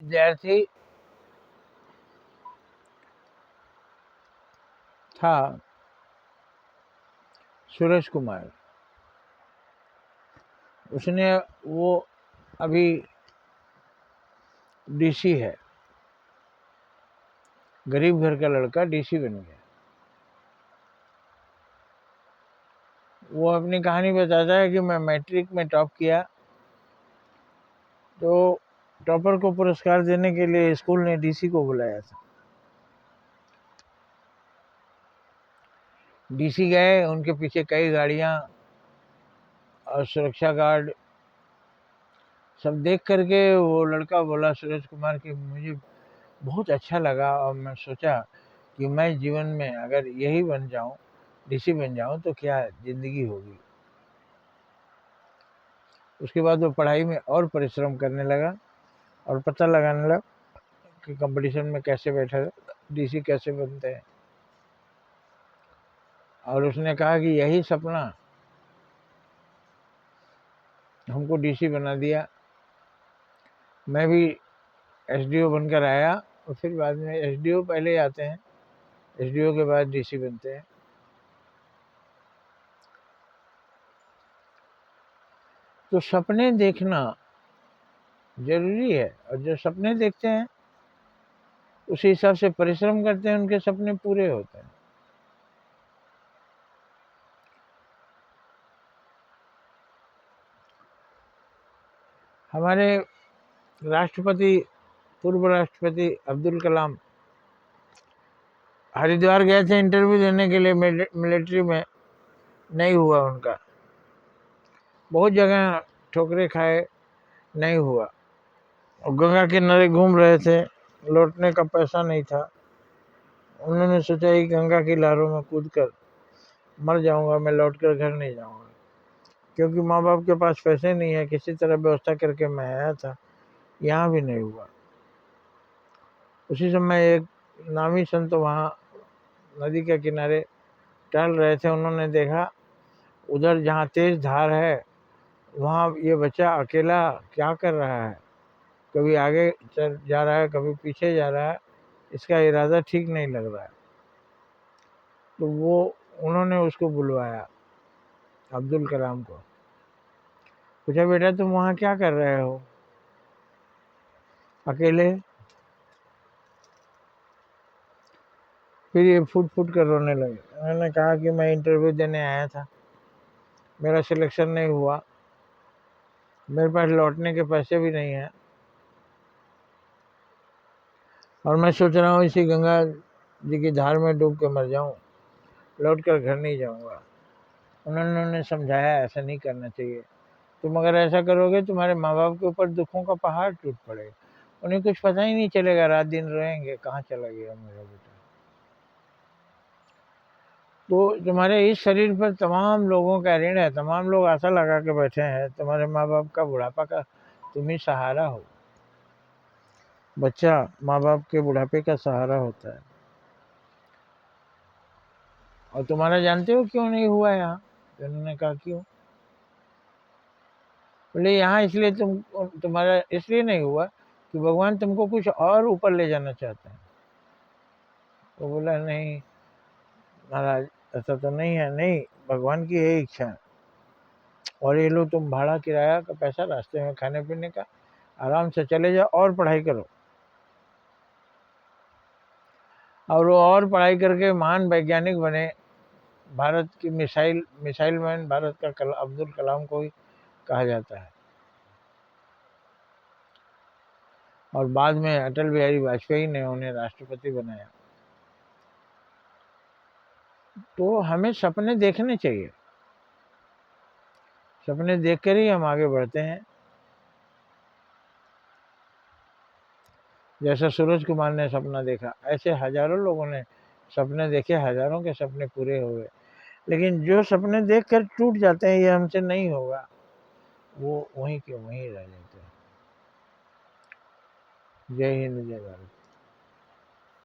विद्यार्थी था सूरज कुमार, उसने वो अभी डीसी है, गरीब घर का लड़का डीसी बन गया। वो अपनी कहानी बताता है कि मैं मैट्रिक में टॉप किया, तो टॉपर को पुरस्कार देने के लिए स्कूल ने डीसी को बुलाया था। डीसी गए, उनके पीछे कई गाड़ियां और सुरक्षा गार्ड, सब देख करके वो लड़का बोला सूरज कुमार कि मुझे बहुत अच्छा लगा और मैं सोचा कि मैं जीवन में अगर यही बन जाऊं, डीसी बन जाऊं, तो क्या जिंदगी होगी। उसके बाद वो पढ़ाई में और परिश्रम करने लगा और पता लगाने लगा कि कंपटीशन में कैसे बैठा, डीसी कैसे बनते हैं। और उसने कहा कि यही सपना हमको डीसी बना दिया। मैं भी एसडीओ बनकर आया और फिर बाद में एसडीओ पहले आते हैं, एसडीओ के बाद डीसी बनते हैं। तो सपने देखना जरूरी है, और जो सपने देखते हैं उसी हिसाब से परिश्रम करते हैं, उनके सपने पूरे होते हैं। हमारे राष्ट्रपति, पूर्व राष्ट्रपति अब्दुल कलाम हरिद्वार गए थे इंटरव्यू देने के लिए मिलिट्री में, नहीं हुआ उनका। बहुत जगह ठोकरे खाए, नहीं हुआ। और गंगा के किनारे घूम रहे थे, लौटने का पैसा नहीं था। उन्होंने सोचा कि गंगा की लहरों में कूद कर मर जाऊंगा, मैं लौट कर घर नहीं जाऊंगा, क्योंकि माँ बाप के पास पैसे नहीं है। किसी तरह व्यवस्था करके मैं आया था, यहाँ भी नहीं हुआ। उसी समय एक नामी संत वहाँ नदी के किनारे टहल रहे थे। उन्होंने देखा उधर जहाँ तेज धार है, वहाँ ये बच्चा अकेला क्या कर रहा है, कभी आगे चल जा रहा है, कभी पीछे जा रहा है, इसका इरादा ठीक नहीं लग रहा है। तो वो उन्होंने उसको बुलवाया, अब्दुल कलाम को। पूछा, बेटा तुम वहाँ क्या कर रहे हो अकेले? फिर ये फुट फुट कर रोने लगे। उन्होंने कहा कि मैं इंटरव्यू देने आया था, मेरा सिलेक्शन नहीं हुआ, मेरे पास लौटने के पैसे भी नहीं हैं, और मैं सोच रहा हूँ इसी गंगा जी की धार में डूब के मर जाऊँ, लौट कर घर नहीं जाऊँगा। उन्होंने समझाया ऐसा नहीं करना चाहिए, तुम अगर ऐसा करोगे तुम्हारे माँ बाप के ऊपर दुखों का पहाड़ टूट पड़ेगा, उन्हें कुछ पता ही नहीं चलेगा, रात दिन रहेंगे कहाँ चला गया मेरा बेटा। तो तुम्हारे इस शरीर पर तमाम लोगों का ऋण है, तमाम लोग आशा लगा के बैठे हैं, तुम्हारे माँ बाप का बुढ़ापा का तुम ही सहारा हो। बच्चा माँ बाप के बुढ़ापे का सहारा होता है। और तुम्हारा जानते हो क्यों नहीं हुआ यहाँ? उन्होंने कहा क्यों? बोले यहाँ इसलिए तुम्हारा इसलिए नहीं हुआ कि भगवान तुमको कुछ और ऊपर ले जाना चाहते हैं। वो बोला, नहीं महाराज, ऐसा तो नहीं है। नहीं, भगवान की यही इच्छा है। और ये लो तुम भाड़ा किराया का पैसा, रास्ते में खाने पीने का, आराम से चले जाओ और पढ़ाई करो। और वो और पढ़ाई करके महान वैज्ञानिक बने। भारत की मिसाइल मैन भारत का अब्दुल कलाम को ही कहा जाता है। और बाद में अटल बिहारी वाजपेयी ने उन्हें राष्ट्रपति बनाया। तो हमें सपने देखने चाहिए, सपने देखकर ही हम आगे बढ़ते हैं। जैसा सूरज कुमार ने सपना देखा, ऐसे हजारों लोगों ने सपने देखे, हजारों के सपने पूरे हुए। लेकिन जो सपने देखकर टूट जाते हैं, ये हमसे नहीं होगा, वो वहीं के वहीं रह जाते हैं। जय हिंद, जय भारत।